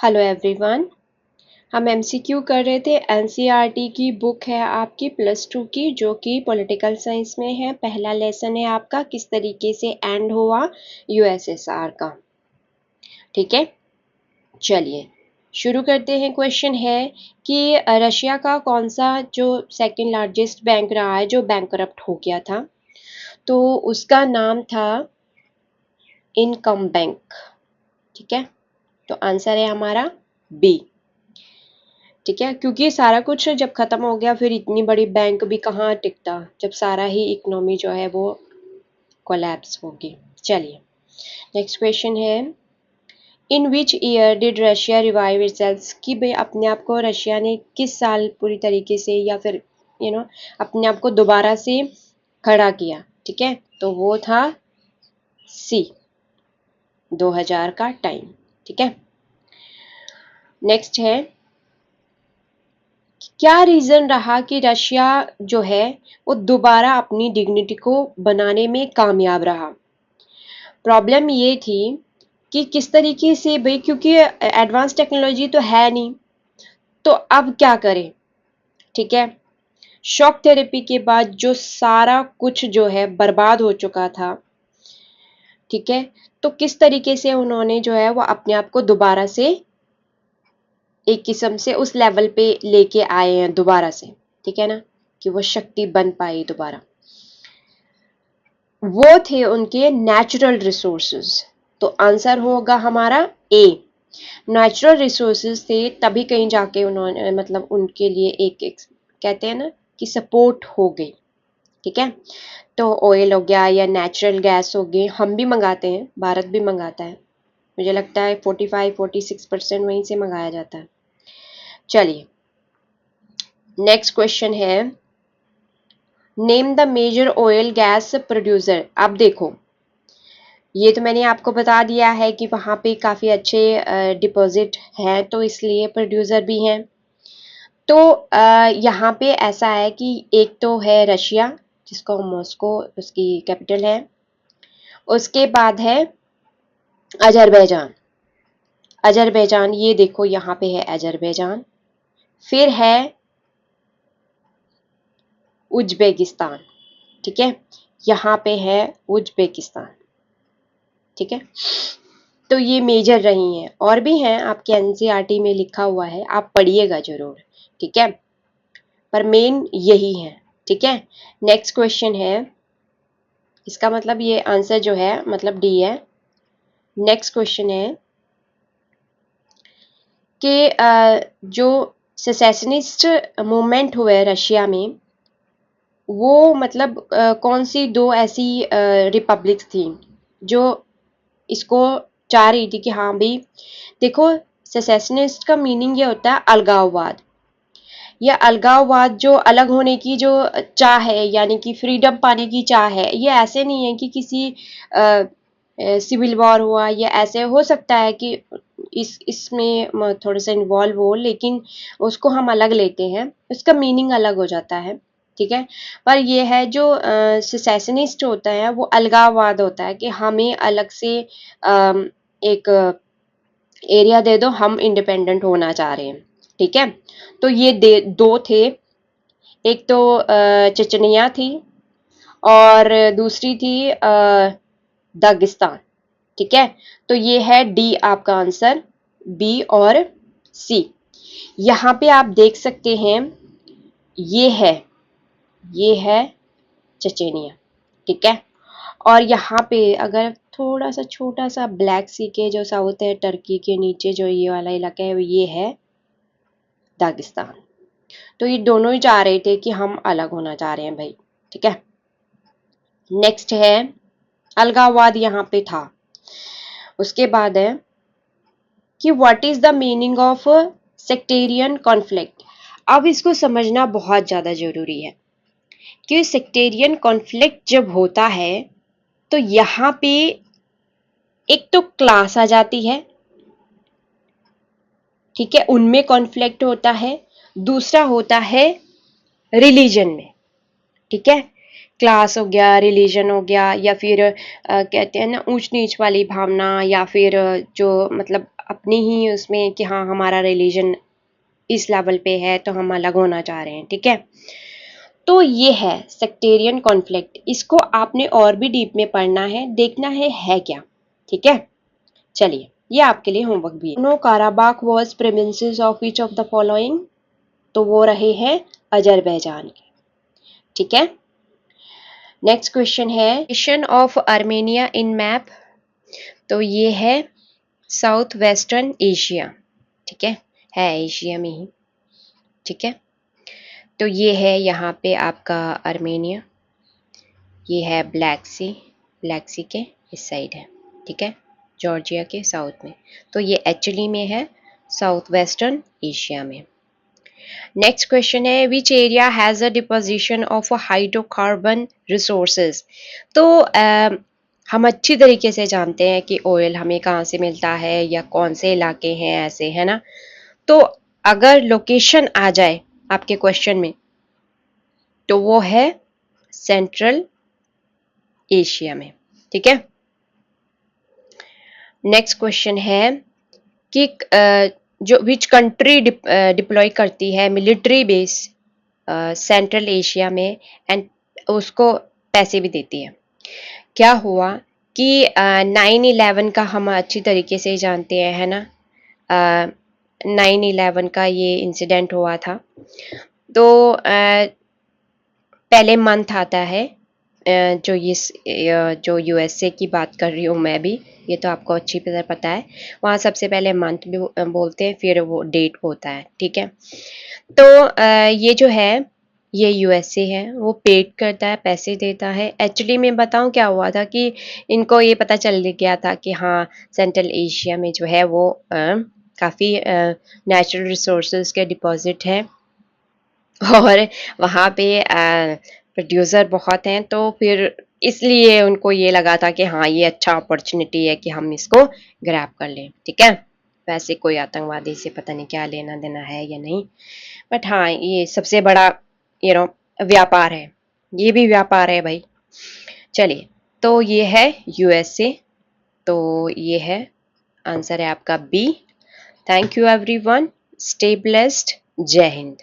Hello everyone. हम MCQ कर रहे थे। एनसीईआरटी की बुक है आपकी +2 की, जो कि पॉलिटिकल साइंस में है। पहला लेसन है आपका किस तरीके से एंड हुआ यूएसएसआर का। ठीक है, चलिए शुरू करते हैं। क्वेश्चन है कि रशिया का कौन सा जो सेकंड लार्जेस्ट बैंक रहा है जो बैंकरप्ट हो गया था, तो उसका नाम था इनकम बैंक। ठीक है, तो आंसर है हमारा बी। ठीक है, क्योंकि सारा कुछ जब खत्म हो गया फिर इतनी बड़ी बैंक भी कहाँ टिकता, जब सारा ही इकोनॉमी जो है वो कोलैप्स होगी। चलिए नेक्स्ट क्वेश्चन है, in which year did Russia revive itself, कि भाई अपने आप को रशिया ने किस साल पूरी तरीके से या फिर अपने आप को दोबारा से खड़ा किया। ठीक है, तो वो था सी, 2000 का टाइम। ठीक है, नेक्स्ट है, क्या रीज़न रहा कि रशिया जो है वो दोबारा अपनी डिग्निटी को बनाने में कामयाब रहा। प्रॉब्लम ये थी कि किस तरीके से भाई, क्योंकि एडवांस टेक्नोलॉजी तो है नहीं, तो अब क्या करें। ठीक है, शॉक थेरेपी के बाद जो सारा कुछ जो है बर्बाद हो चुका था। ठीक है, तो किस तरीके से उन्होंने जो है वो अपने आप को दोबारा से एक किस्म से उस लेवल पे लेके आए हैं दोबारा से। ठीक है ना, कि वो शक्ति बन पाई दोबारा। वो थे उनके नेचुरल रिसोर्सेज। तो आंसर होगा हमारा ए, नेचुरल रिसोर्सेज थे, तभी कहीं जाके उन्होंने मतलब उनके लिए एक कहते हैं ना कि सपोर्ट हो गई। ठीक है, तो ऑयल हो गया या नेचुरल गैस हो गई, हम भी मंगाते हैं, भारत भी मंगाता है। मुझे लगता है 45-46% वहीं से मंगाया जाता है। चलिए नेक्स्ट क्वेश्चन है, name the major oil gas producer. अब देखो, ये तो मैंने आपको बता दिया है कि वहाँ पे काफ़ी अच्छे डिपॉजिट हैं, तो इसलिए प्रोड्यूसर भी हैं। तो यहाँ पे ऐसा है कि एक तो है रशिया, जिसको मॉस्को उसकी कैपिटल है। उसके बाद है अजरबैजान। अजरबैजान, ये देखो यहाँ पे है अजरबैजान। फिर है उज्बेकिस्तान। ठीक है, यहाँ पे है उज्बेकिस्तान। ठीक है, तो ये मेजर रही हैं, और भी हैं आपके एनसीईआरटी में लिखा हुआ है, आप पढ़िएगा जरूर। ठीक है, पर मेन यही है। ठीक है, नेक्स्ट क्वेश्चन है, इसका मतलब ये आंसर जो है मतलब डी है। नेक्स्ट क्वेश्चन है कि जो सेसेशनिस्ट मूवमेंट हुए रशिया में, वो मतलब कौन सी दो ऐसी रिपब्लिक थी जो इसको चाह रही थी कि हाँ भाई देखो, सेसेशनिस्ट का मीनिंग ये होता है अलगाववाद। यह अलगाववाद जो अलग होने की जो चाह है, यानी कि फ्रीडम पाने की चाह है, ये ऐसे नहीं है कि किसी सिविल वॉर हुआ, या ऐसे हो सकता है कि इसमें थोड़ा सा इन्वॉल्व हो, लेकिन उसको हम अलग लेते हैं, उसका मीनिंग अलग हो जाता है। ठीक है, पर ये है जो सेसेशनिस्ट होता है वो अलगाववाद होता है कि हमें अलग से एक एरिया दे दो, हम इंडिपेंडेंट होना चाह रहे हैं। ठीक है, तो ये दो थे, एक तो चचनिया थी और दूसरी थी दागिस्तान। ठीक है, तो ये है डी आपका आंसर, बी और सी। यहाँ पे आप देख सकते हैं, ये है ये है चचेनिया। ठीक है, और यहाँ पे अगर थोड़ा सा छोटा सा ब्लैक सी के जो साउथ है, टर्की के नीचे जो ये वाला इलाका है, ये है दागिस्तान। तो ये दोनों ही चाह रहे थे कि हम अलग होना चाह रहे हैं भाई। ठीक है, नेक्स्ट है अलगाववाद यहाँ पे था। उसके बाद है कि what is the meaning of sectarian conflict. अब इसको समझना बहुत ज़्यादा जरूरी है कि सेक्टेरियन कॉन्फ्लिक्ट जब होता है तो यहाँ पे एक तो क्लास आ जाती है। ठीक है, उनमें कॉन्फ्लिक्ट होता है। दूसरा होता है रिलीजन में। ठीक है, क्लास हो गया, रिलीजन हो गया, या फिर कहते हैं ना ऊंच नीच वाली भावना, या फिर जो मतलब अपनी ही उसमें कि हाँ हमारा रिलीजन इस लेवल पे है तो हम अलग होना चाह रहे हैं, ठीक है। तो ये है सेक्टेरियन कॉन्फ्लिक्ट, इसको आपने और भी डीप में पढ़ना है, देखना है क्या, ठीक है। चलिए ये आपके लिए होमवर्क भी है। No Karabakh was provinces of which of the following, तो वो रहे हैं अजरबैजान के, ठीक है। नेक्स्ट क्वेश्चन है location of Armenia in map, तो ये है साउथ वेस्टर्न एशिया, ठीक है एशिया में ही, ठीक है। तो ये है यहाँ पे आपका आर्मेनिया, ये है ब्लैक सी के इस साइड है, ठीक है, जॉर्जिया के साउथ में। तो ये एक्चुअली में है साउथ वेस्टर्न एशिया में। नेक्स्ट क्वेश्चन है which area has a deposition of hydrocarbon resources, तो हम अच्छी तरीके से जानते हैं कि ऑयल हमें कहाँ से मिलता है या कौन से इलाके हैं ऐसे, है ना। तो अगर लोकेशन आ जाए आपके क्वेश्चन में तो वो है सेंट्रल एशिया में, ठीक है। नेक्स्ट क्वेश्चन है कि जो विच कंट्री डिप्लॉय करती है मिलिट्री बेस सेंट्रल एशिया में एंड उसको पैसे भी देती है। क्या हुआ कि 9/11 का हम अच्छी तरीके से जानते हैं, है ना। 9/11 का ये इंसिडेंट हुआ था, तो पहले मंथ आता है जो यूएसए की बात कर रही हूँ मैं भी, ये तो आपको अच्छी तरह पता है। वहाँ सबसे पहले मंथ भी बोलते हैं, फिर वो डेट होता है, ठीक है। तो ये जो है ये यूएसए है, वो पेड करता है, पैसे देता है। एक्चुअली मैं बताऊँ क्या हुआ था कि इनको ये पता चल गया था कि हाँ सेंट्रल एशिया में जो है वो काफ़ी नेचुरल रिसोर्सेज के डिपॉजिट है और वहाँ पे प्रोड्यूसर बहुत हैं, तो फिर इसलिए उनको ये लगा था कि हाँ ये अच्छा अपॉर्चुनिटी है कि हम इसको ग्रैब कर लें, ठीक है। वैसे कोई आतंकवादी से पता नहीं क्या लेना देना है या नहीं, बट हाँ ये सबसे बड़ा व्यापार है, ये भी व्यापार है भाई। चलिए तो ये है यूएसए, तो ये है आंसर है आपका B. Thank you everyone, stay blessed, जय हिंद।